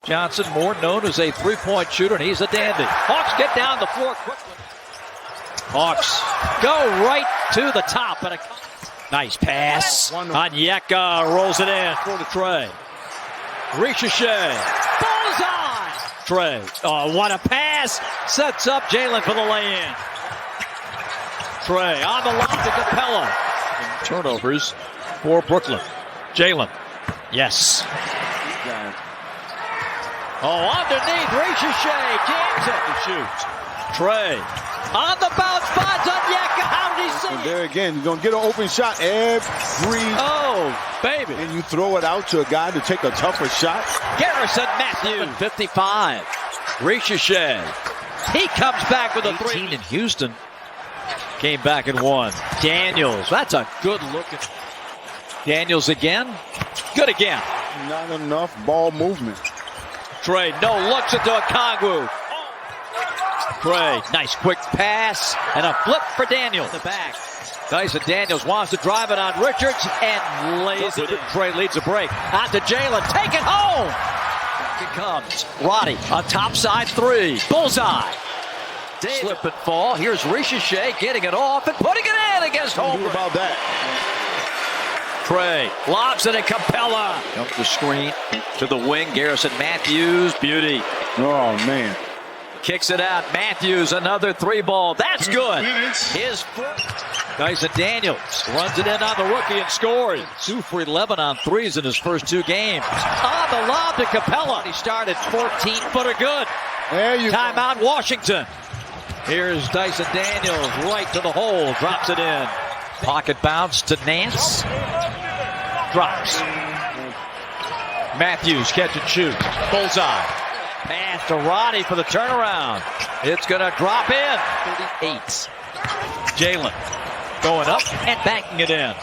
Johnson, more known as a three-point shooter, and he's a dandy. Hawks get down the floor quickly. Hawks go right to the top. And a nice pass. Onyeka rolls it in for the Trae. Ricochet. Bullseye. Trae. Oh, what a pass. Sets up Jalen for the lay-in. Trae on the line to Capella. Turnovers for Brooklyn. Jalen. Yes. Oh, underneath, Ricochet jams it to shoot. Trae on the bounce, finds Onyeka. How did he see And it? there again, you're going to get an open shot every... Oh, baby. And you throw it out to a guy to take a tougher shot. Garrison Matthews, 55. Ricochet. He comes back with a 3 in Houston. Came back and won. Daniels, that's a good look. Daniels again. Good again. Not enough ball movement. Trae, no looks into a Kongwu. Trae, nice quick pass and a flip for Daniels. The back. Dyson Daniels wants to drive it on Richards and lays it in. Trae leads the break. Out to Jalen. Take it home. Back it comes. Roddy, a topside three. Bullseye. Slip and fall. Here's Ricochet getting it off and putting it in against home. What about that? Trae lobs it at Capella. Jump the screen to the wing. Garrison Matthews. Beauty. Oh, man. Kicks it out. Matthews, another three ball. That's good. His foot. Dyson Daniels runs it in on the rookie and scores. 2 for 11 on threes in his first 2 games. On the lob to Capella. He started 14-footer good. There you Timeout Washington. Here's Dyson Daniels right to the hole. Drops it in. Pocket bounce to Nance. Drops. Matthews catch and shoot. Bullseye. Pass to Roddy for the turnaround. It's going to drop in. 38. Jalen going up and banking it in.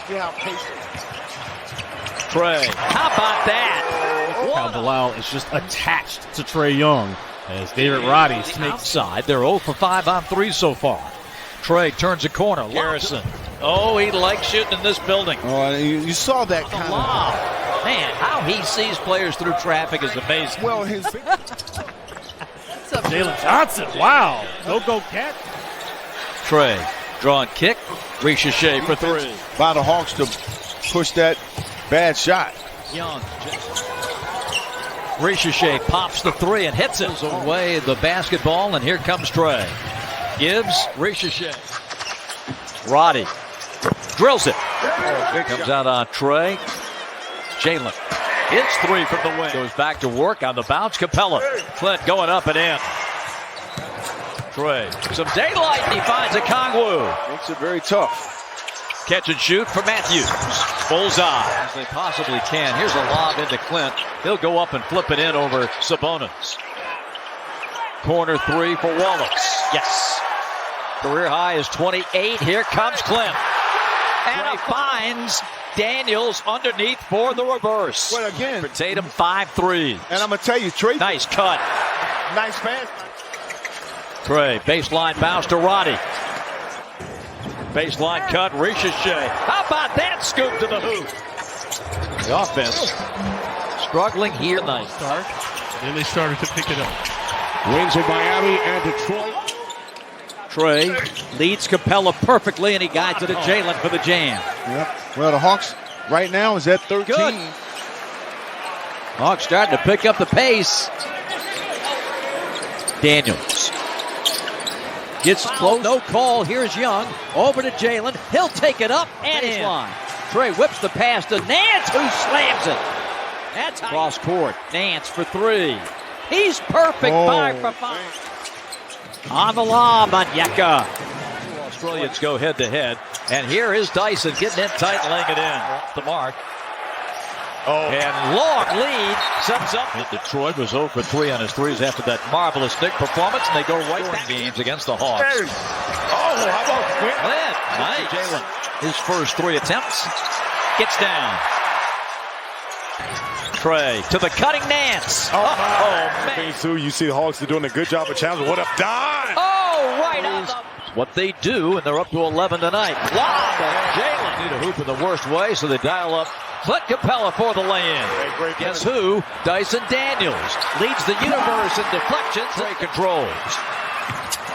Trae. How about that? Cal Bilal is just attached to Trae Young as David Roddy takes outside. They're 0 for 5 on 3 so far. Trae turns a corner. Garrison. Oh, he likes shooting in this building. Oh, you saw that kind of... Man, how he sees players through traffic is amazing. Well, his... Jalen Johnson. Wow. Go cat. Trae, drawing kick. Ricochet for 3. By the Hawks to push that bad shot. Young. Ricochet pops the 3 and hits it away the basketball, and here comes Trae. Gibbs, Ricochet. Roddy drills it. Comes out on Trae. Jalen. It's 3 from the wing. Goes back to work on the bounce. Capella. Flint going up and in. Trae. Some daylight, and he finds a Kongwu. Makes it very tough. Catch and shoot for Matthews. Bullseye. As they possibly can. Here's a lob into Clint. He'll go up and flip it in over Sabonis. Corner 3 for Wallace. Yes. Career high is 28. Here comes Clint. And he finds Daniels underneath for the reverse. Well, again. For Tatum, 5 threes. And I'm going to tell you, Trae. Nice cut. Nice pass. Trae, baseline bounce to Roddy. Baseline cut, Ricochet. How about that scoop to the hoop? The offense struggling here. Nice start. Then they started to pick it up. Wings of Miami and Detroit. Trae leads Capella perfectly, and he guides it to Jalen for the jam. Yep. Well, the Hawks right now is at 13. Good. Hawks starting to pick up the pace. Daniels gets close. No call. Here's Young. Over to Jalen. He'll take it up and in. Trae whips the pass to Nance, who slams it. That's cross court. Nance for 3. He's perfect. 5 for 5. On the lob, Onyeka. Australians go head to head. And here is Dyson getting in tight, laying it in. Off the mark. And long lead sets up. Detroit was 0 for 3 on his threes after that marvelous Knick performance, and they go right back games against the Hawks. Oh, how about Clint? Nice. Jalen, his first 3 attempts, gets down. Trae to the cutting Nance. man. You see the Hawks are doing a good job of challenging. What a dime! Oh, right on the... What they do, and they're up to 11 tonight. Wow, Jalen need a hoop in the worst way, so they dial up Clint Capella for the lay-in. Great Guess who? Dyson Daniels leads the universe in deflections. Trae controls.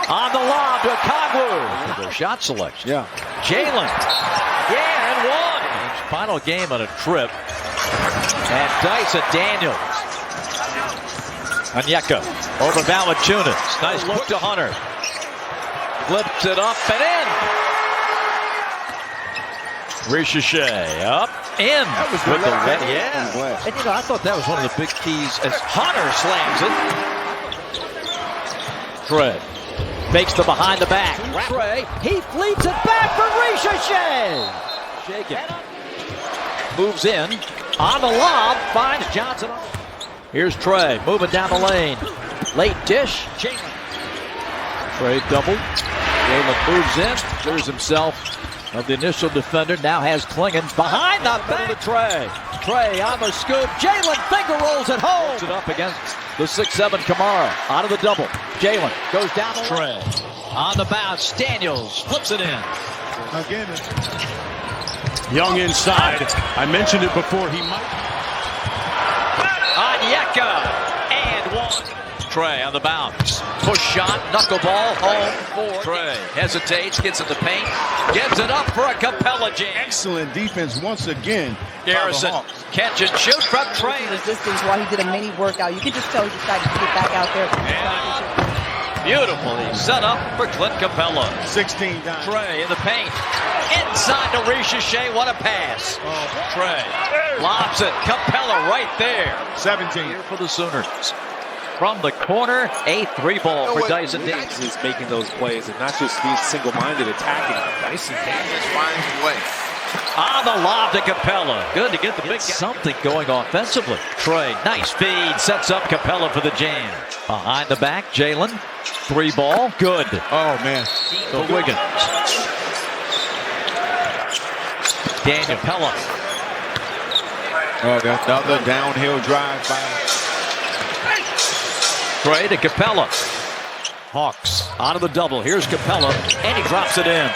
On the lob to Kongwu. Their shot selection. Yeah. Jalen. Yeah, and one. His final game on a trip. And Dyson Daniels. Onyeka over Valanciunas. Nice look to Hunter. Flips it up and in. Ricochet up in. That was with the red. yeah. And I thought that was one of the big keys as Hunter slams it. Trae fakes the behind the back. Trae, he fleets it back for Ricochet. Shake it. Moves in on the lob. Finds Johnson. Here's Trae moving down the lane. Late dish. Jalen. Trae double. Jalen moves in. Clears himself of the initial defender. Now has Klingon behind the back to Trae. Trae on the scoop. Jalen finger rolls it home. Holds it up against the 6'7" Kamara. Out of the double. Jalen goes down the Trae. On the bounce. Daniels flips it in. Again. Young inside. I mentioned it before. He might. Onyeka and one. Trae on the bounce. Push shot, knuckleball, home for Trae. Hesitates, gets in the paint, gives it up for a Capella jam. Excellent defense once again. Garrison, catch and shoot from Trae. Resistance while he did a mini workout. You can just tell he's excited to get back out there. Beautifully set up for Clint Capella. 16 down. Trae in the paint. Inside to Ricochet. What a pass. Trae lobs it. Capella right there. 17. Here for the Sooners. From the corner, a 3-ball for Dyson Daniels. Is making those plays and not just being single-minded attacking. Dyson Daniels finds a way. On the lob to Capella. Good to get the big something going offensively. Trae, nice feed, sets up Capella for the jam. Behind the back, Jalen. 3-ball, good. Oh, man. For Wiggins. Daniel Capella. Oh, that's another downhill drive by Trae to Capella. Hawks out of the double. Here's Capella, and he drops it in.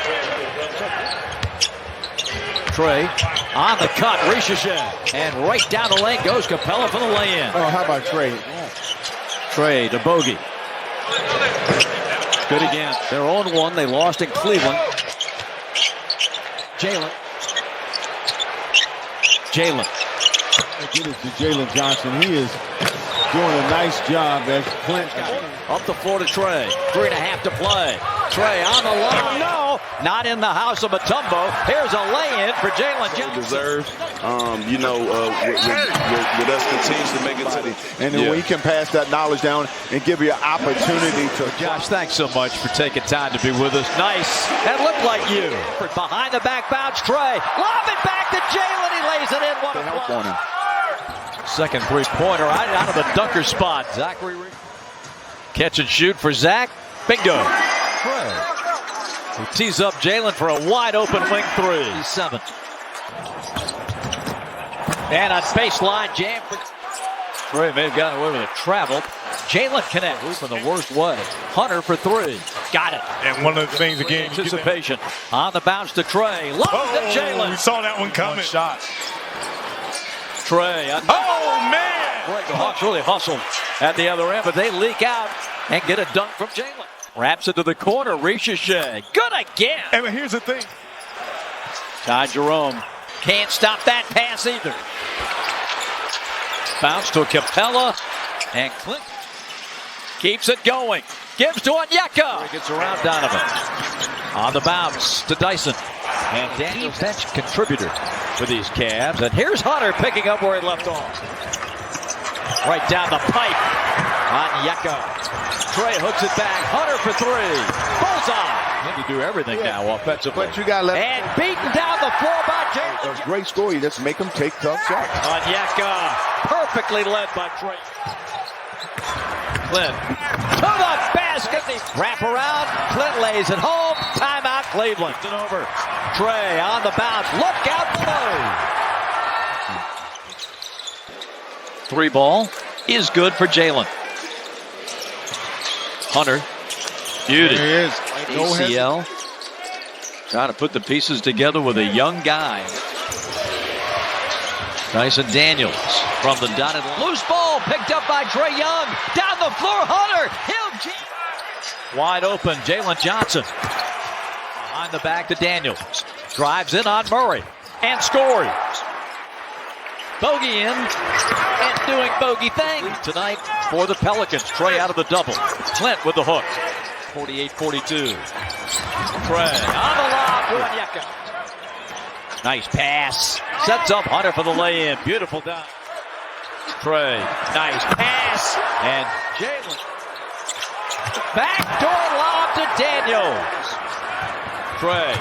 Trae on the cut. Ricochet. And right down the lane goes Capella for the lay-in. Oh, how about Trae? Trae to Bogey. Good again. They're 0-1. They lost in Cleveland. Jalen. Get it to Jalen Johnson. He is doing a nice job as Clint. Up the floor to Trae. 3.5 to play. Trae on the line. No, not in the house of Mutombo. Here's a lay-in for Jalen Johnson. Deserved. With us continues to make it to the. And then when he can pass that knowledge down and give you an opportunity to. Josh, thanks so much for taking time to be with us. Nice. That looked like you. Behind the back bounce, Trae. Lob it back to Jalen. He lays it in. What a help on him. Second three-pointer out of the dunker spot. Zachary. Catch and shoot for Zach. Bingo. Trae. He tees up Jalen for a wide-open wing three. He's 7. And a baseline jam for Trae. May have gotten away with a travel. Jalen connects from the worst way. Hunter for 3. Got it. And one of the things, again, Anticipation. On the bounce to Trae. Lob to Jalen. We saw that one coming. Shot. Trae. Oh, man! The Hawks really hustled at the other end, but they leak out and get a dunk from Jalen. Wraps it to the corner. Ricochet. Good again. And here's the thing. Ty Jerome can't stop that pass either. Bounce to Capella. And Clint keeps it going. Gives to Onyeka. Gets around Donovan. On the bounce to Dyson. And Daniels, bench contributor for these Cavs. And here's Hunter picking up where he left off. Right down the pipe. Onyeka. Trae hooks it back. Hunter for 3. Bullseye. Need to do everything now offensively. But you got left. And beaten down the floor by Jalen. Great score. You just make them take tough shots. Onyeka. Perfectly led by Trae. Clint to the basket. Wrap around. Clint lays it home. Timeout Cleveland. And over. Trae on the bounce. Look out below. 3-ball is good for Jalen. Hunter. Beauty. There he is. ACL. Trying to put the pieces together with a young guy. Dyson Daniels from the dotted line. Loose ball picked up by Trae Young. Down the floor, Hunter. Wide open, Jalen Johnson. Behind the back to Daniels. Drives in on Murray and scores. Bogey in and doing bogey things tonight for the Pelicans. Trae out of the double. Clint with the hook. 48-42. Trae on the lob to Onyeka. Nice pass. Sets up Hunter for the lay-in. Beautiful dunk. Trae. Nice pass. And Jalen. Backdoor lob to Daniels. Trae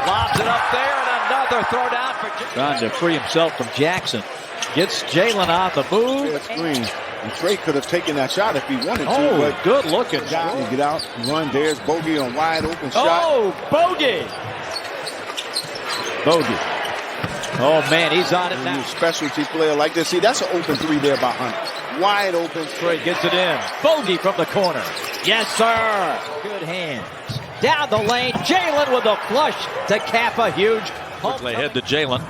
lobs it up there and another throw down for Jalen. Trying to free himself from Jackson. Gets Jalen on the move. Screen. And Trae could have taken that shot if he wanted to. Oh, but good looking. Get out, run. There's Bogey on wide open shot. Oh, Bogey. Bogey. Oh, man, he's on it now. Specialty player like this. See, that's an open three there by Hunter. Wide open. Trae gets it in. Bogey from the corner. Yes, sir. Good hands. Down the lane. Jalen with a flush to cap a huge. Quickly ahead to Jalen.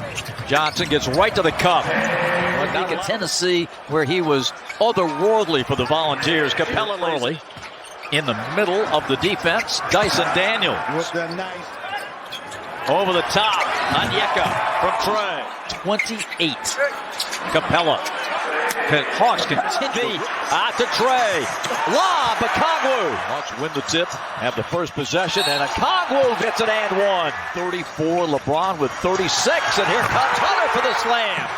Johnson gets right to the cup. Back in Tennessee, where he was otherworldly for the Volunteers. Capella early in the middle of the defense. Dyson Daniels. With the nice. Over the top. Onyeka from Trae. 28. Capella. Hawks continue. Out to Trae. Lob, Okongwu. Hawks win the tip. Have the first possession. And Okongwu gets it and one. 34. LeBron with 36. And here comes Hunter for the slam.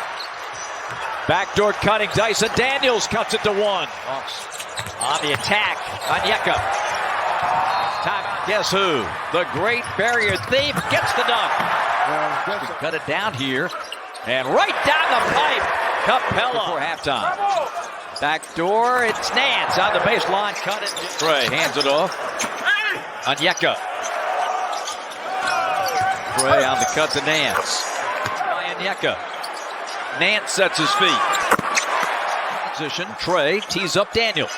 Backdoor cutting. Dyson Daniels cuts it to one. Hawks on the attack. Onyeka. Timeout. Guess who? The great barrier thief gets the dunk. Cut it down here. And right down the pipe. Capella before halftime. Backdoor. It's Nance on the baseline. Cut it. Trae hands it off. Onyeka. Trae on the cut to Nance. Onyeka. Nance sets his feet. Position. Trae tees up Daniels.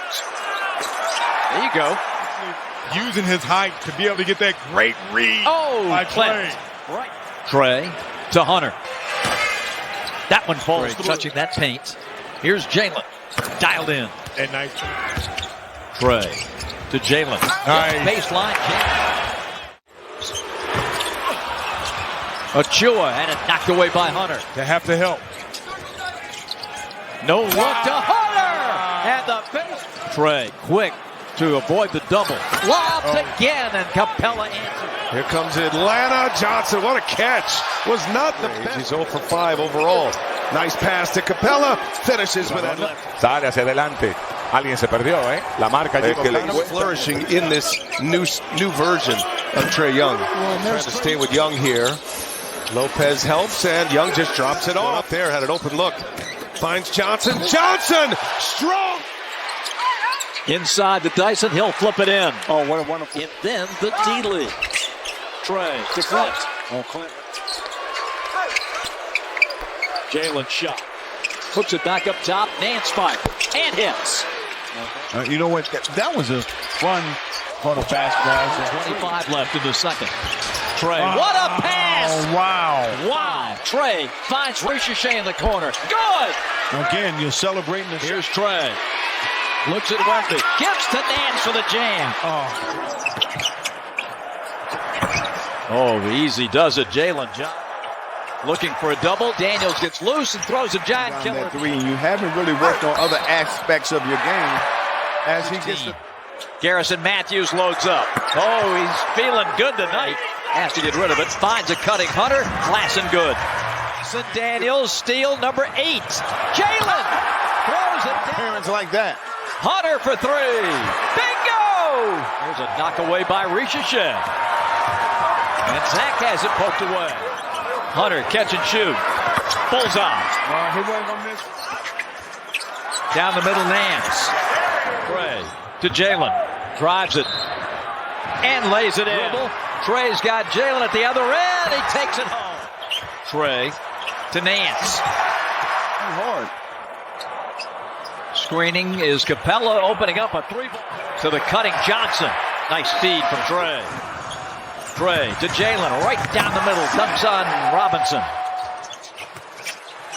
There you go. Using his height to be able to get that great read. Oh, by Clint. Trae. Right. Trae to Hunter. That one falls through. Touching that paint. Here's Jalen. Dialed in. And nice. Trae to Jalen. Nice. Baseline. Achua had it knocked away by Hunter. They have to help. No look to Hunter. And the finish. Trae quick to avoid the double. Lobs again, and Capella answers. Here comes Atlanta. Johnson, what a catch. Was not the best. He's 0 for 5 overall. Nice pass to Capella. Finishes with that left. Sale hacia adelante. Alguien se perdió, ¿eh? La marca allí con Flourishing in this new version of Trae Young. Trying to stay with Young here. Lopez helps, and Young just drops it off. There, had an open look. Finds Johnson. Johnson! Strong! Inside the Dyson, he'll flip it in. Oh, what a wonderful. And then the D-League. Trae to Clint. Oh, Clint. Jalen shot. Hooks it back up top. Nance fire. And hits. You know what? That was a fun fast pass. 25 left in the second. Trae. What a pass! Oh, wow. Wow. Trae finds Ricochet in the corner. Good! Again, you're celebrating this. Here's Trae. Looks at Wemby. Gives to Nance for the jam. Oh, easy does it. Jalen Johnson. Looking for a double. Daniels gets loose and throws a giant killer. Three, and you haven't really worked on other aspects of your game as he gets the. Garrison Matthews loads up. Oh, he's feeling good tonight. Has to get rid of it. Finds a cutting Hunter. Glass and good. St. Daniels, steal number 8. Jalen throws it down. Parents like that. Hunter for 3. Bingo! There's a knock away by Ricochet. And Zach has it poked away. Hunter catch and shoot. Bullseye. He wasn't going to miss. Down the middle, Nance. Trae to Jalen. Drives it. And lays it in. Trae's got Jalen at the other end. He takes it home. Trae to Nance. Hard. Screening is Capella opening up a 3 to the cutting Johnson. Nice feed from Trae. Trae to Jalen right down the middle. Dumps on Robinson.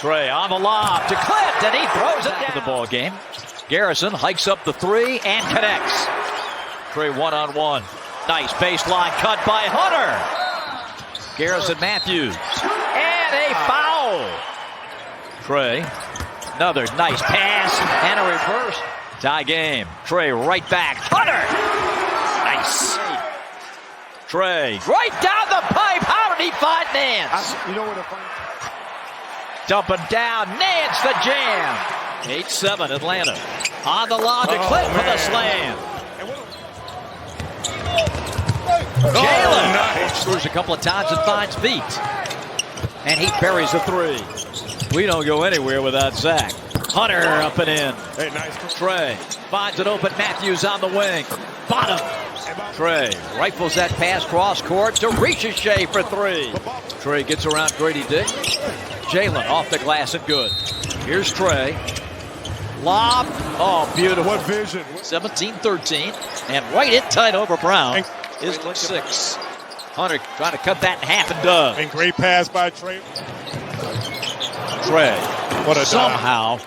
Trae on the lob to Clint, and he throws it down. The ball game. Garrison hikes up the three and connects. Trae one-on-one. Nice baseline cut by Hunter. Garrison Matthews. And a foul. Trae. Another nice pass and a reverse. Tie game. Trae right back. Hunter. Nice. Trae right down the pipe. How did he find Nance? You know what I find? Dumping down. Nance the jam. 8-7 Atlanta. On the lob to Clint for the slam. Jalen nice. screws a couple of times and finds feet. And he buries a three. We don't go anywhere without Zach. Hunter up and in. Hey, nice. Trae finds it open. Matthews on the wing. Bottom. Trae rifles that pass cross court to Ricochet for three. Trae gets around Grady Dick. Jalen off the glass and good. Here's Trae. Lob. Oh, beautiful. What vision. 17-13. And right in tight over Brown is 6. Hunter trying to cut that in half and does. And great pass by Trae. Trae. What a somehow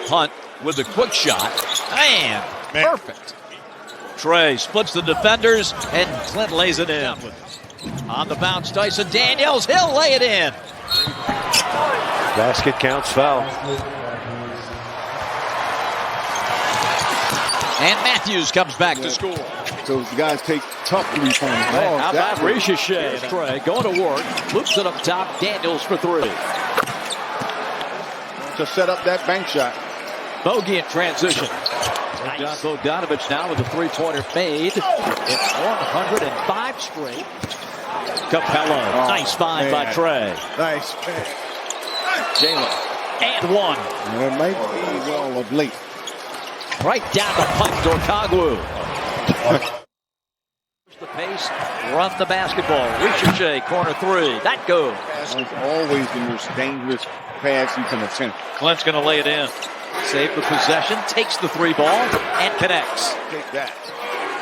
Hunt with the quick shot. Man, perfect. Trae splits the defenders and Clint lays it in. On the bounce, Dyson Daniels. He'll lay it in. Basket counts foul. And Matthews comes back to score. So the guys take tough three-pointers. How about Ricochet? Trae going to work. Loops it up top. Daniels for three. To set up that bank shot. Bogey in transition. Nice. Bogdanovich now with a three-pointer made. It's 105 straight. Capella. Nice find by Trae. Nice. Jalen. And one. It might be well of late. Right down the pipe to Okongwu. The pace, run the basketball. Ricochet, corner three. That goes. It's always the most dangerous pass you can attempt. Clint's going to lay it in. Save the possession, takes the three ball, and connects. Take that.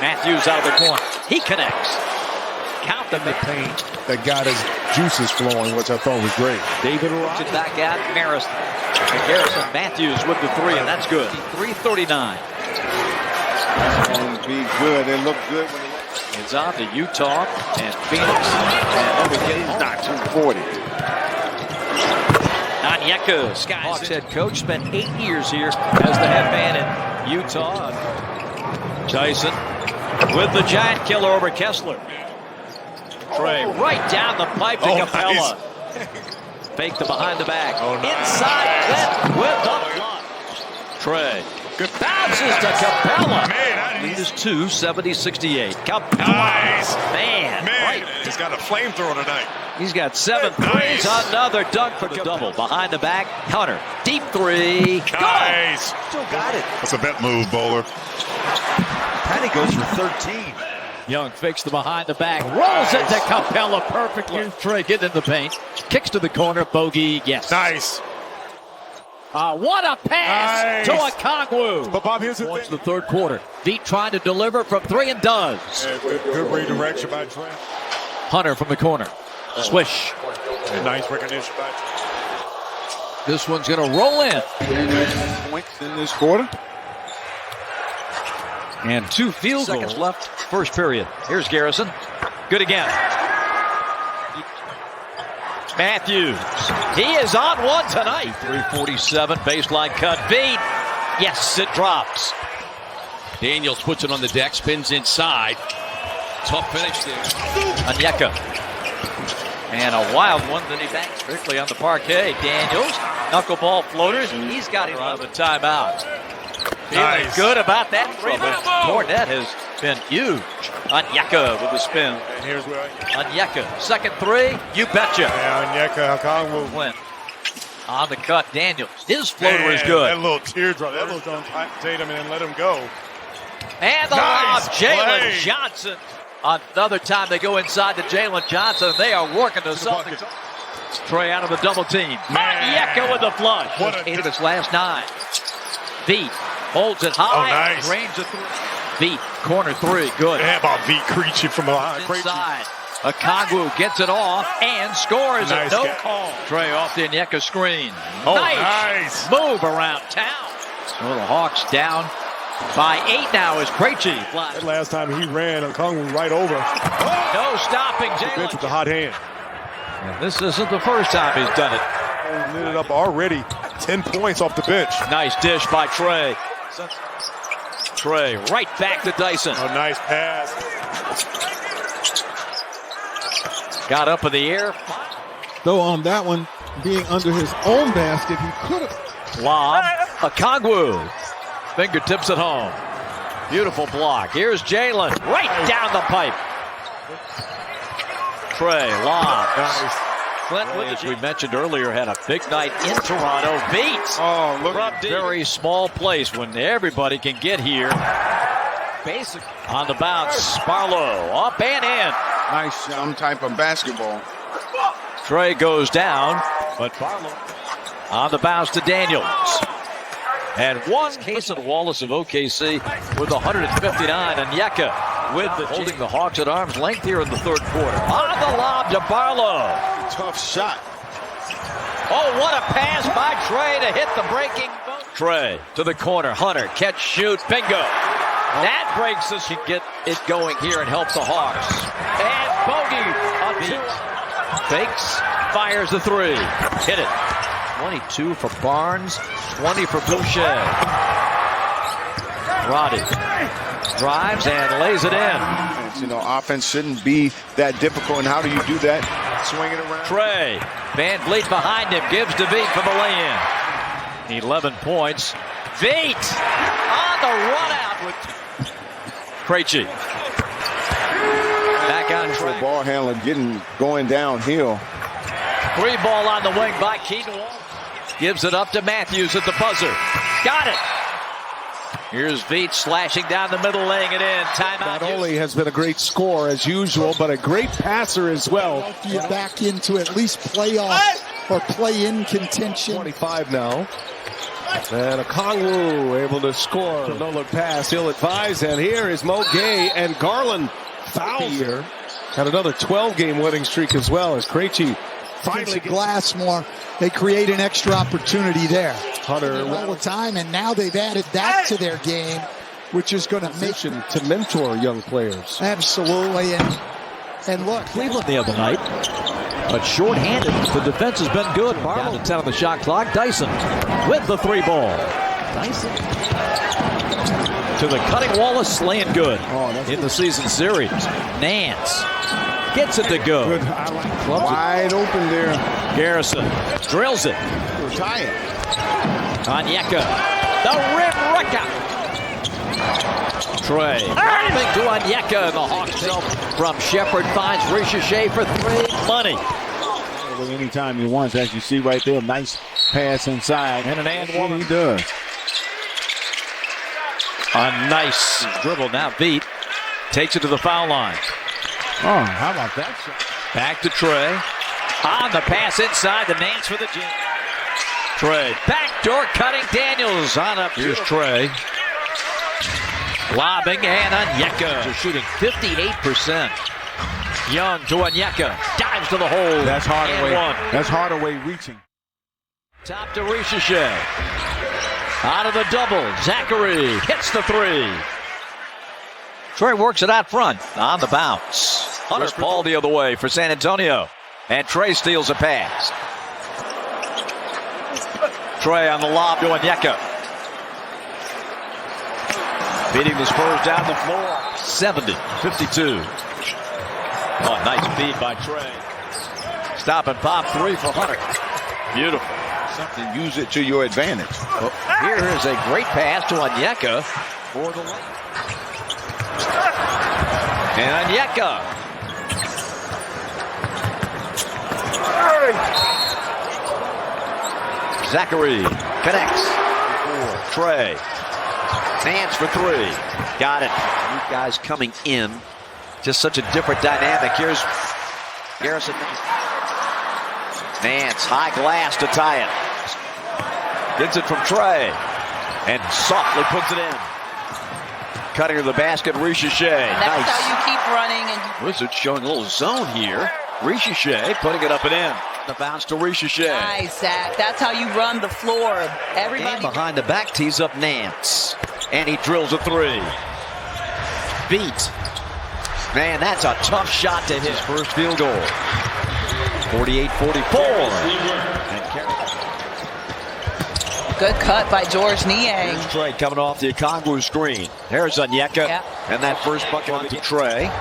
Matthews out of the corner. He connects. Count them. The paint. That got his juices flowing, which I thought was great. David Ross back at Marist. Garrison Matthews with the three, and that's good. 3:39. Be good. They look good when they It's on to Utah and Phoenix. And he's not 240. Onyeka, Hawks head coach, spent 8 years here as the head man in Utah. Tyson with the giant killer over Kessler. Trae right down the pipe to Capella. Nice. Fake the behind the back. Nice. Inside Clint with the block. Trae bounces to Capella. Man, Lead is 2, 70-68. Capella. Nice. Man, right. He's got a flamethrower tonight. He's got 7 threes. Nice. Another dunk for the double. Behind the back, Hunter. Deep three. Nice. Go. Still got it. That's a bet move, Bowler. Patty goes for 13. Young fakes the behind the back. Rolls it to Capella perfectly. Trae getting in the paint. Kicks to the corner. Bogey. Yes. Nice. What a pass to Okongwu. But Bob, here's the Watch thing. the third quarter. Veet trying to deliver from three and does. Yeah, good redirection by Trae. Hunter from the corner. Swish. Nice recognition by Trae. This one's going to roll in. Points in this quarter. And 2 field goals left. First period. Here's Garrison. Good again. Matthews. He is on one tonight. 3:47. Baseline cut. Veet. Yes, it drops. Daniels puts it on the deck. Spins inside. Tough finish there. Onyeka. And a wild one that he banks strictly on the parquet. Daniels. Knuckleball floaters. He's got him out of the timeout. Feeling good about that. Cornet has been huge. Onyeka with the spin. And here's where Onyeka, second three, you betcha. Yeah, Onyeka, Okongwu. Clint on the cut. Daniels, his floater is good. That little teardrop, that little Tatum, and then let him go. And the Nice lob, Jalen play. Johnson. Another time they go inside to Jalen Johnson. They are working the Celtics. Trae out of the double team. Onyeka with the flush. 8 of his last 9. Veet holds it high. Oh, nice. Range of three. Veet, corner three, good. Yeah, about Veet Creechy from behind. Inside. Okongwu gets it off and scores. Nice No catch. call. Trae off the Onyeka screen. Oh, nice nice. move around town. So the Hawks down by 8 now as Krejci. That last time he ran, Okongwu right over. No stopping Bench with the Jalen. hot hand. And this isn't the first time he's done it. Ended up already 10 points off the bench. Nice dish by Trae. Trae right back to Dyson. A nice pass. Got up in the air. Though on that one, being under his own basket, he could have. Lob. Okongwu. Fingertips at home. Beautiful block. Here's Jalen. Right down the pipe. Trae, lob. Nice. Clint, as we mentioned earlier, had a big night in Toronto. Beats. Oh, look. From very small place when everybody can get here. Basic. On the bounce. Barlow up and in. Nice, some type of basketball. Trae goes down, but Barlow on the bounce to Daniels. And one Cason Wallace of OKC with 159. And Onyeka with the holding the Hawks at arm's length here in the third quarter. On the lob to Barlow. Tough shot. Oh, what a pass by Trae to hit the breaking. Trae to the corner. Hunter, catch, shoot, bingo. That breaks us. Can get it going here and help the Hawks. And bogey. A beat. Fakes, fires the three. Hit it. 22 for Barnes, 20 for Boucher. Roddy drives and lays it in. You know, offense shouldn't be that difficult. And how do you do that? Swing it around. Trae, Van Vliet behind him, gives to Veit for the lay-in. 11 points. Veit on the run out with Krejci. Back on For Trae. ball handler going downhill. 3 ball on the wing by Keaton. Gives it up to Matthews at the buzzer. Got it. Here's Veit slashing down the middle, laying it in. Timeout. Not only has been a great scorer as usual, but a great passer as well. You back into at least playoff or play-in contention. 25 now. And Okongwu able to score. No look pass, ill-advised. And here is Mo Gay and Garland foul here. Had another 12-game winning streak as well as Krejci finally gets Glassmore. They create an extra opportunity there. Hunter All the time, and now they've added that to their game, which is going to make to mentor young players. absolutely. And look, Cleveland the other night, but short-handed. The defense has been good. Down to 10 on the shot clock. Dyson with the 3 ball. Dyson to the cutting Wallace, laying good in the season series. Nance gets it to go. Good. Wide open there. Garrison drills it. Tie it. Onyeka, the rim rickout. Trae driving to Onyeka, and the Hawks help from Shepard finds Ricochet for 3. Money. Anytime you want, as you see right there, nice pass inside. And an and one. He does. A nice dribble. Now Veit takes it to the foul line. Oh, how about that shot? Back to Trae. On the pass inside, the Nance for the Jim. Trae, backdoor cutting Daniels on up. Here's Trae. Lobbing and Onyeka. They're shooting 58%. Young to Onyeka. Dives to the hole. That's Hardaway. One. That's Hardaway reaching. Top to Ricochet. Out of the double. Zachary hits the 3. Trae works it out front. On the bounce. Hunter ball the other way for San Antonio. And Trae steals a pass. Trae on the lob to Onyeka. Beating the Spurs down the floor. 70-52. Oh, nice feed by Trae. Stop and pop 3 for Hunter. Beautiful. Something, use it to your advantage. Oh, here is a great pass to Onyeka for the lane. And Onyeka. Zachary connects. Trae. Nance for 3. Got it. You guys coming in. Just such a different dynamic. Here's Garrison. Nance, high glass to tie it. Gets it from Trae. And softly puts it in. cutting to the basket, Ricochet. That's Nice. how you keep running. And Wizards showing a little zone here. Ricochet putting it up and in. The bounce to Ricochet. nice, Zach. That's how you run the floor. Everybody And behind the back tees up Nance. And he drills a three. Beat. Man, that's a tough shot to hit. His first field goal. 48-44. Good cut by George Niang. Here's Trae coming off the Okongwu screen. There's Onyeka. Yeah. And that first bucket on to Trae.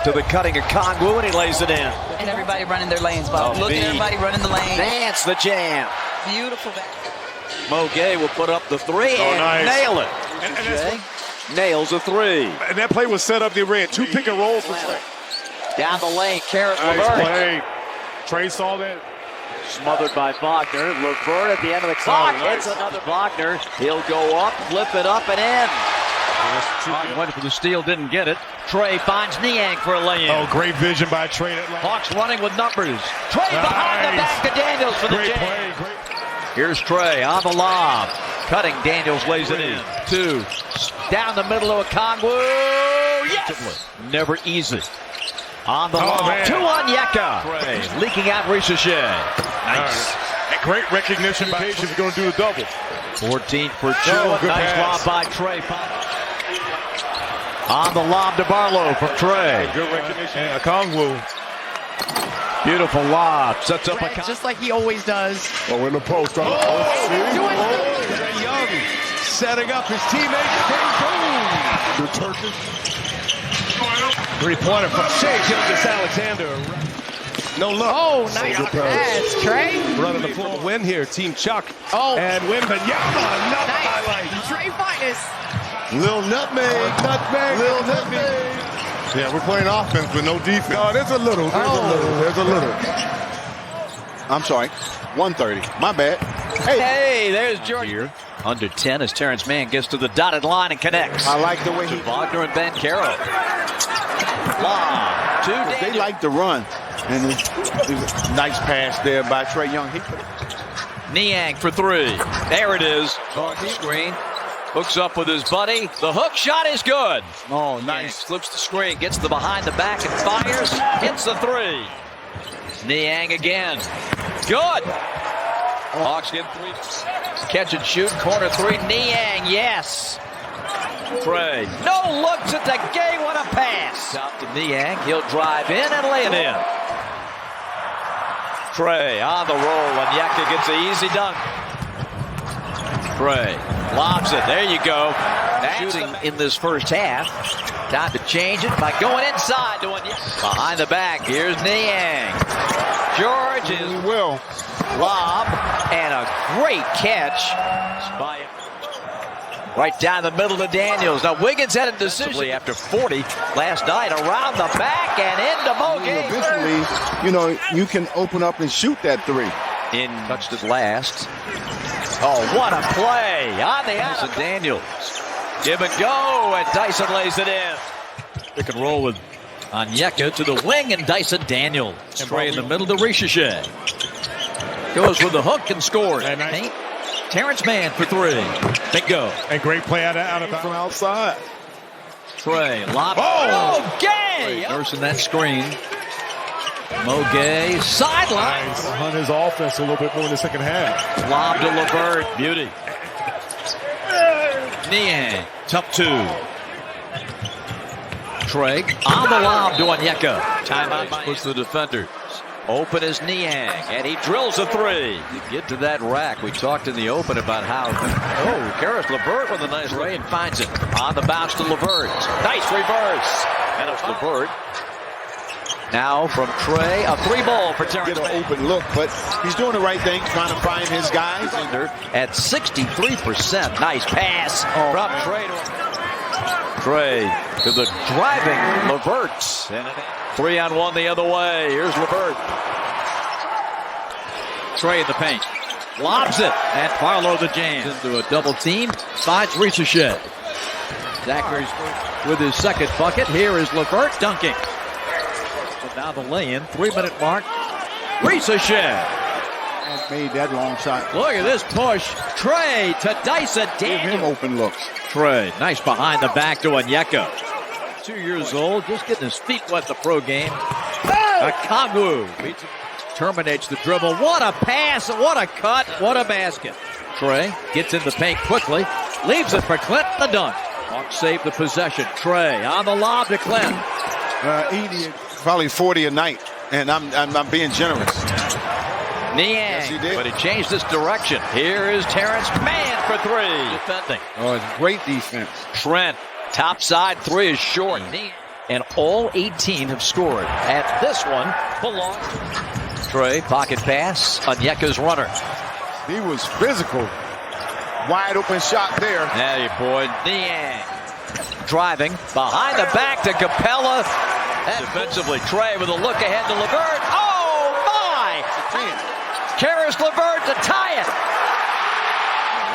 To the cutting Okongwu, and he lays it in. And everybody running their lanes, Bob. Oh, Look beat. at everybody running the lane. Nance the jam. Beautiful back. Mo Gay will put up the three and nice. nail it. And Jay nails a three. And that play was set up. They ran 2 pick and rolls. Down the lane, Karis Nice LeVert. play. Trae saw that. Smothered by Wagner. LeVert at the end of the clock. nice. Hits another Wagner. He'll go up, flip it up and in. Went for the steal, didn't get it. Trae finds Niang for a lay-in. Oh, great vision by Trae. Hawks running with numbers. Trae behind the back to Daniels for the Great jam. play. Great. Here's Trae on the lob. Cutting, Daniels lays it in. 2. Down the middle of Okongwu. Yes! Never easy. On the lob. man. 2 on Yeka. Trae leaking out Ricochet. Nice. And great recognition by Cage if you're going to do the double. 14 for 2. Oh, good Nice pass. lob by Trae. On the lob to Barlow from Trae. Good recognition. And Okongwu. Beautiful lob. Sets up a Just like he always does. Oh, in the post. Trae Young setting up his teammate. The Turkish. 3-pointer from Shea Gilgeous-Alexander. No look. Oh, nice pass, Trae. Running the full win here. Team Chuck. Oh. And Wembanyama. Another highlight. Trae finest. Little nutmeg. Little nutmeg. Yeah, we're playing offense with no defense. No, there's a little. There's a little. I'm sorry. 130. My bad. Hey, there's George. Here, under 10 as Terrence Mann gets to the dotted line and connects. I like the way he. Wagner and Ben Carroll. Lob to They Daniels. like to run. And there's a nice pass there by Trae Young. Niang for 3. There it is. Screen. Hooks up with his buddy. The hook shot is good. Oh, Nice. Slips the screen, gets to the behind the back and fires. Hits the 3. Niang again. Good. Hawks get 3. Catch and shoot. Corner 3. Niang. Yes. Trae. No looks at the game. What a pass. Out to Niang. He'll drive in and lay it in. Trae on the roll. And Yeka gets an easy dunk. Trae lobs it. There you go. Shooting in this first half. Time to change it by going inside to Onyeka. Behind the back. Here's Niang. George is lob and a great catch by right down the middle to Daniels. Now Wiggins had a decision after 40 last night around the back and into Mo Gay. Eventually, you know, you can open up and shoot that 3. In touched it last. Oh, what a play on the out of Daniels. Give and go, and Dyson lays it in. Pick and roll with Onyeka to the wing, and Dyson Daniels. Trae in the middle to Ricochet. Goes with the hook and scores. Paint. Terrence Mann for 3. Bingo. And great play out of From outside. Trae, lob. Oh, Gay! Nursing that screen. Mo Gay, sideline. Nice. Hunt his offense a little bit more in the second half. Lob to LeVert. Beauty. Niang, tough 2. Trae on the lob to Onyeka. Timeout puts the defenders. Open is Niang, and he drills a 3. You get to that rack. We talked in the open about how. Oh, Karis LeVert with a nice ray and finds it. On the bounce to LeVert. Nice reverse. And it's LeVert. Now from Trae, a 3-ball for Terrence. Get an open look, but he's doing the right thing, trying to find his guys. At 63%. Nice pass from Trae. Trae to the driving LeVert. 3-on-1 the other way. Here's LeVert. Trae in the paint. Lobs it. And Barlow the jam. Into a double team. Finds Ricochet. Zachary with his second bucket. Here is LeVert dunking. Now the lay-in. 3-minute mark. Ricochet. And made that long shot. Look at this push. Trae to Dyson Daniels. Give him open looks. Trae, nice behind the back to Onyeka. 2 years old, just getting his feet wet the pro game. Okongwu terminates the dribble. What a pass, what a cut, what a basket. Trae gets in the paint quickly, leaves it for Clint, the dunk. Hawks save the possession. Trae on the lob to Clint. Edie, probably 40 a night, and I'm being generous. Niang, Yes, he did. but he changed his direction. Here is Terrence Mann for three. Defending. Oh, it's great defense. Trent, top side three is short. And all 18 have scored. And this one belongs to Trae, pocket pass. Onyeka's runner. He was physical. Wide open shot there. Now you boy, Niang. Driving behind the back to Capella. Defensively, Trae with a look ahead to LeVert. Oh my! Karis LeVert to tie it.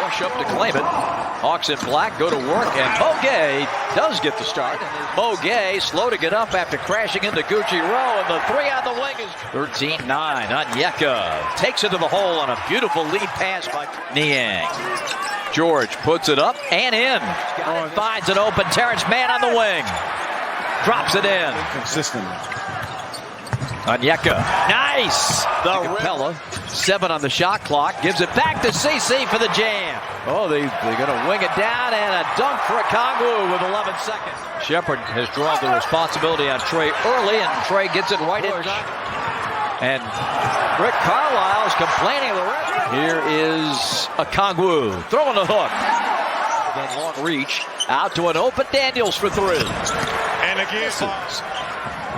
Rush up to claim it. Hawks in black go to work, and Mo Gay does get the start. Mo Gay slow to get up after crashing into Gucci Row, and the three on the wing is 13-9. Onyeka takes it to the hole on a beautiful lead pass by Niang. George puts it up and in. Finds an open Terrence Mann on the wing. Drops it in. Consistent. Onyeka. Nice. The Capella. 7 on the shot clock. Gives it back to CC for the jam. Oh, they're going to wing it down, and a dunk for Okongwu with 11 seconds. Shepard has drawn the responsibility on Trae early, and Trae gets it right in. And Rick Carlisle is complaining of the ref. Here is Okongwu throwing the hook. Then long reach out to an open Daniels for three. And again,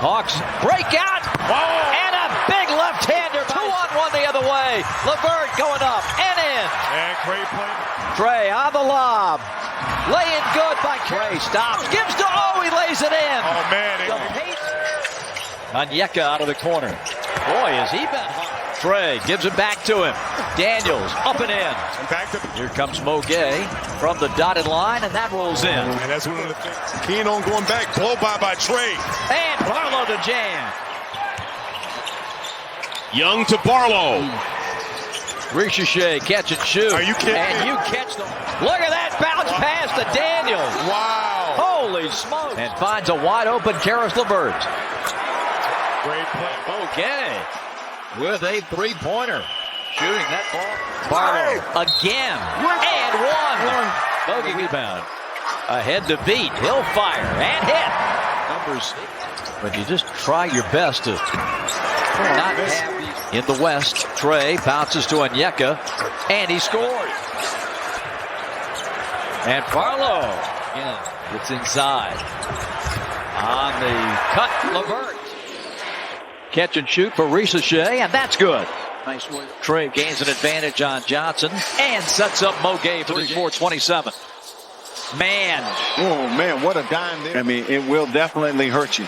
Hawks break out. And a big left-hander. 2-on-1 the other way. LeVert going up and in. And great play. Trae on the lob. Laying good by Trae. Stops. Gives to he lays it in. Oh, man. Onyeka out of the corner. Boy, has he been hot. Trae gives it back to him. Daniels up and in. Here comes Mo Gay from the dotted line, and that rolls in. And that's one of the things. Keen on going back. Blow by Trae. And Barlow to jam. Young to Barlow. Ricochet catch and shoot. Are you kidding And me? you catch the... Look at that bounce pass to Daniels. Wow. Holy smokes. And finds a wide open Karis LeVert. Great play. Okay. With a three-pointer. Shooting that ball. Barlow again. And one. Bogey rebound. Ahead to beat. He'll fire and hit. Numbers. But you just try your best to not have these. In the West, Trae bounces to Onyeka, and he scores. And Barlow gets inside. On the cut, LeVert. Catch and shoot for Ricochet, and that's good. Nice work. Trae gains an advantage on Johnson and sets up Mo Gay for the 4-27. Man. Oh, man, what a dime there. I mean, it will definitely hurt you.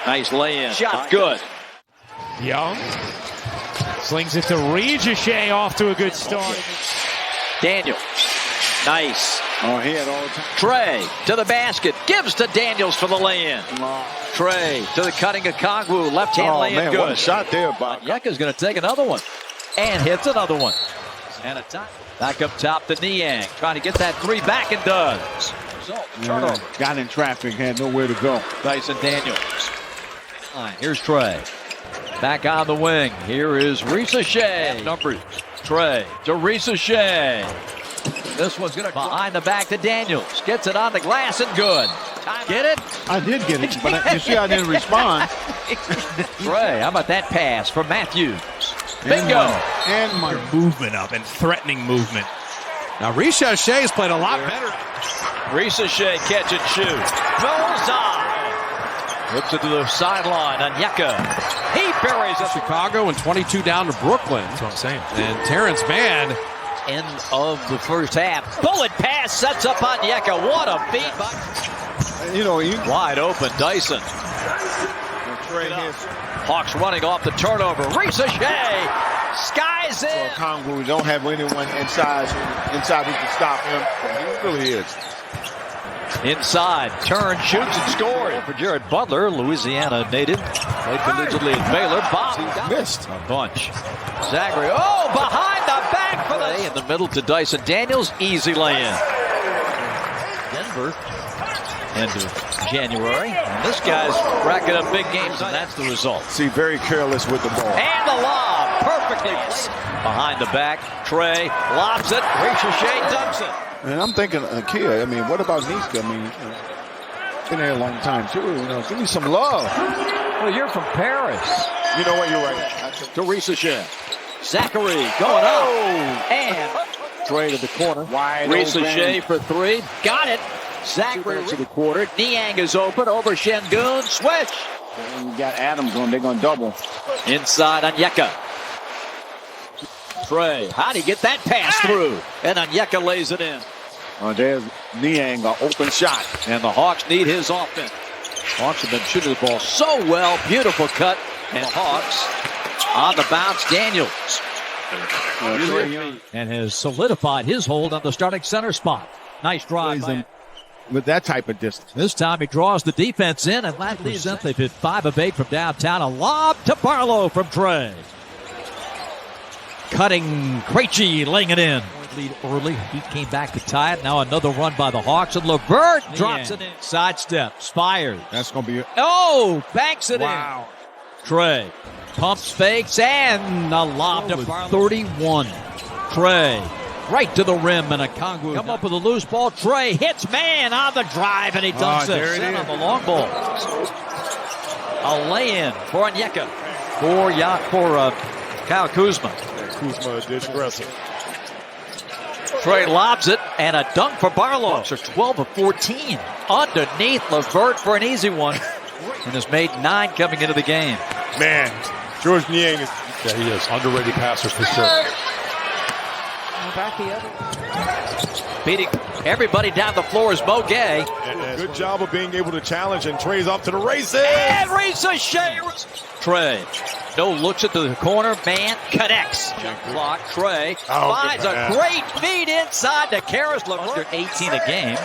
Nice lay-in. Shot good. Young slings it to Ricochet, off to a good start. Daniel. Nice. Oh, he had all the time. Trae to the basket. Gives to Daniels for the lay-in. Trae to the cutting Okongwu. Left hand lay-in man, good. what a shot there, Bob. Onyeka's going to take another one. And hits another one. And a time. Back up top to Niang. Trying to get that three back and does. Result, turnover. Got in traffic, had nowhere to go. Dyson Daniels. Here's Trae. Back on the wing. Here is Ricochet. Numbers. Trae to Ricochet. This one's going to behind the back to Daniels. Gets it on the glass and good. Get it? I did get it, but you see I didn't respond. Trae, how about that pass from Matthews? Bingo. And my Movement up and threatening movement. Now Ricochet has played a lot better. Ricochet catch and shoot. Bullseye. Whips it to the sideline. Onyeka. He buries it. Chicago and 22 down to Brooklyn. That's what I'm saying. And Terrence Mann. End of the first half. Bullet pass sets up Onyeka. What a beat by... Wide open. Dyson. Hawks running off the turnover. Ricochet. Skies in. Okongwu don't have anyone inside who can stop him. He really is. Inside, turn, shoots, and scores for Jared Butler, Louisiana native. Played collegiately at Baylor. Bob missed a bunch. Zachary, behind the back for the in the middle to Dyson Daniels. Easy lay-in. Denver end of January. And this guy's racking up big games, and that's the result. See, very careless with the ball. And the lob, perfectly behind the back. Trae lobs it. Ricochet dunks it. And I'm thinking, Kia, I mean, what about Niska? I mean, been there a long time, too. You know, give me some love. Well, you're from Paris. You know what? You're right. To Ricochet. Zachary going up. And Trae to the corner. Wide Ricochet open. for three. Got it. Zachary to the quarter. Niang is open over Şengün. Switch. And you got Adams on. They're going to double. Inside Onyeka. Trae. How'd he get that pass through? And Onyeka lays it in. There's Niang, an open shot. And the Hawks need his offense. Hawks have been shooting the ball so well. Beautiful cut. And Hawks on the bounce. Daniels. And has solidified his hold on the starting center spot. Nice drive. With that type of distance. This time he draws the defense in, and that leaves them. They've hit 5 of 8 from downtown. A lob to Barlow from Trae. Cutting, Krejci laying it in. Lead early. He came back to tie it. Now another run by the Hawks, and LeVert drops it in. Sidestep. Spires. That's going to be it. Oh, banks it Wow. in. Trae pumps, fakes, and a lob to Barlow. 31. Trae right to the rim, and a Okongwu come up with a loose ball. Trae hits man on the drive, and he dunks it. Set on the long ball. A lay-in for Onyeka. For Kyle Kuzma. Kuzma is aggressive. Trae lobs it, and a dunk for Barlow. Hawks are 12 of 14. Underneath LeVert for an easy one. And has made 9 coming into the game. Man, George Niang is... Yeah, he is. Underrated passer for sure. Back the other. Beating everybody down the floor is Mo Gay. Good job of being able to challenge, and Trae's off to the races. And Ricochet. Trae. No, looks at the corner. Man connects. Block. Trae finds a great feed inside to Karis LeVert. 18 a game.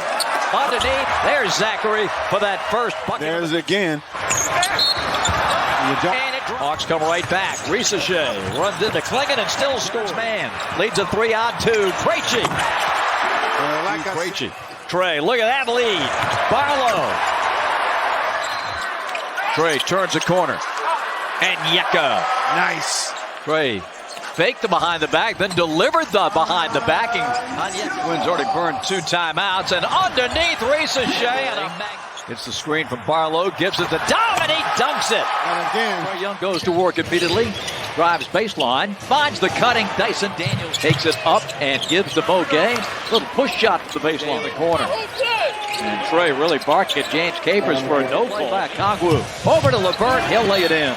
Underneath, there's Zachary for that first bucket. There's again. Hawks come right back. Ricochet runs into Klingon and still scores. Man leads a 3-on-2. Krejci. Krejci. Trae, look at that lead. Barlow. Trae turns the corner. And Onyeka. Nice. Trae faked the behind the back, then delivered the behind the back. And Wynn's already burned 2 timeouts. And underneath Ricochet. It's the screen from Barlow, gives it to Dom, and he dunks it. And again, Trae Young goes to work immediately, drives baseline, finds the cutting. Dyson Daniels takes it up and gives to Mo Gay. Little push shot to the baseline in the corner. And Trae really barking at James Capers for a no ball. Back Okongwu over to LeVert, he'll lay it in.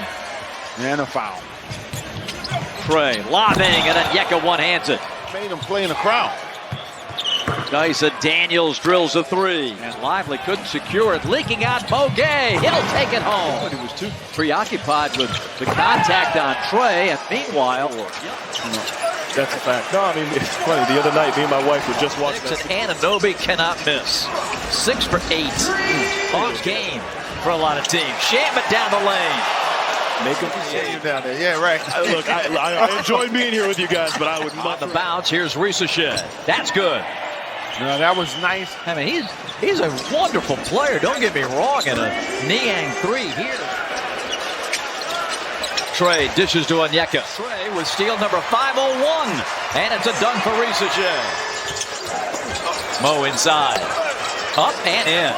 and a foul. Trae lobbing, and then Onyeka one-hands it. Made him play in the crowd. Dyson Daniels drills a 3, and Lively couldn't secure it. Leaking out Mo Gay. He'll take it home. But he was too preoccupied with the contact on Trae, and meanwhile, that's a fact. No, I mean, it's funny. The other night, me and my wife were just watching that. Anunoby cannot miss. 6 for 8. Hawks game for a lot of teams. Sham it down the lane. Make him see you down there. Yeah, right. Look, I enjoyed being here with you guys, but I would on the bounce. Here's Ricochet. That's good. No, that was nice. I mean, he's a wonderful player. Don't get me wrong. And a Niang 3 here. Trae dishes to Onyeka. Trae with steal number 501. And it's a dunk for Ricochet. Mo inside. Up and in.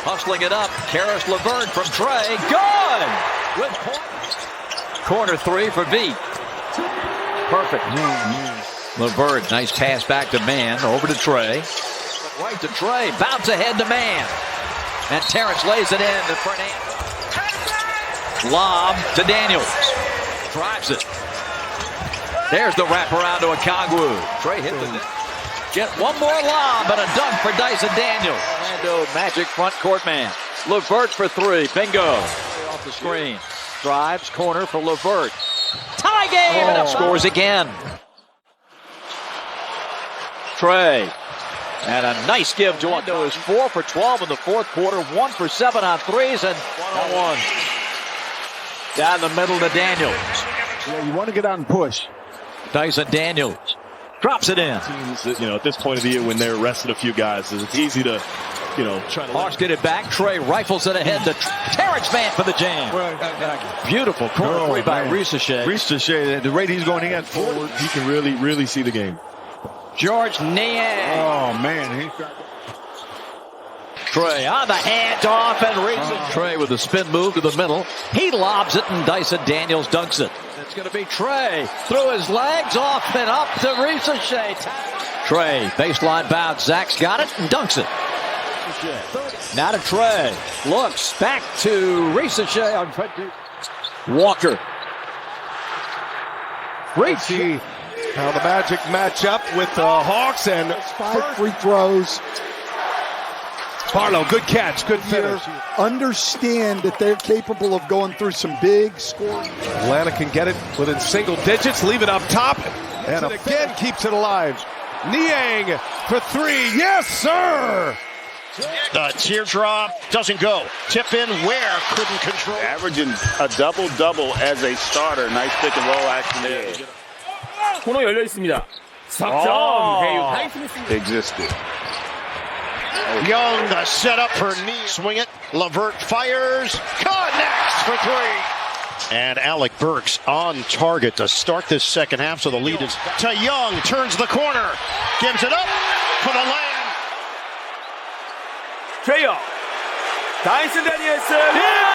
Hustling it up. Karis LeVert from Trae. Good! With corner 3 for V. Perfect. LeVert, nice pass back to Man. Over to Trae. Right to Trae. Bounce ahead to Man. And Terrence lays it in to Fernandez. Lob to Daniels. Drives it. There's the wraparound to Okongwu. Trae hit the net. Get one more lob and a dunk for Dyson Daniels. Orlando Magic front court man. LeVert for 3. Bingo. Off the screen. Drives corner for LeVert. Tie game and scores again. Trae. And a nice give to Orlando is 4 for 12 in the fourth quarter. 1 for 7 on threes and 1-on-1. Down the middle to Daniels. Yeah, you want to get out and push. Dyson Daniels drops it in. Teams, at this point of the year when they're resting a few guys, it's easy to trying to. Hawks get it back. Trae rifles it ahead to Terrence Mann for the jam. Beautiful corner three by Ricochet. Ricochet, the rate he's going, he got forward. He can really see the game. George Niang. Oh, man. Trae on the handoff and Ricochet. Trae with a spin move to the middle. He lobs it and Dyson Daniels dunks it. It's going to be Trae through his legs, off and up to Ricochet. Trae, baseline bounce. Zach's got it and dunks it. Now to Trae. Looks back to Ricochet on Walker. See how the Magic match up with the Hawks and 5 free throws. Barlow, good catch, good finish. Understand that they're capable of going through some big scoring. Atlanta can get it within single digits, leave it up top, and again keeps it alive. Niang for 3, yes sir! The teardrop doesn't go. Tip in, Ware couldn't control. Averaging a double-double as a starter. Nice pick and roll action there. 코너 열려 있습니다. 4점. Existed. Young, the setup for knee. Swing it. LeVert fires. Connects for 3. And Alec Burks on target to start this second half. So the lead is to Young. Turns the corner. Gives it up for the layup. 트레이 영. 다이슨 데니엘슨.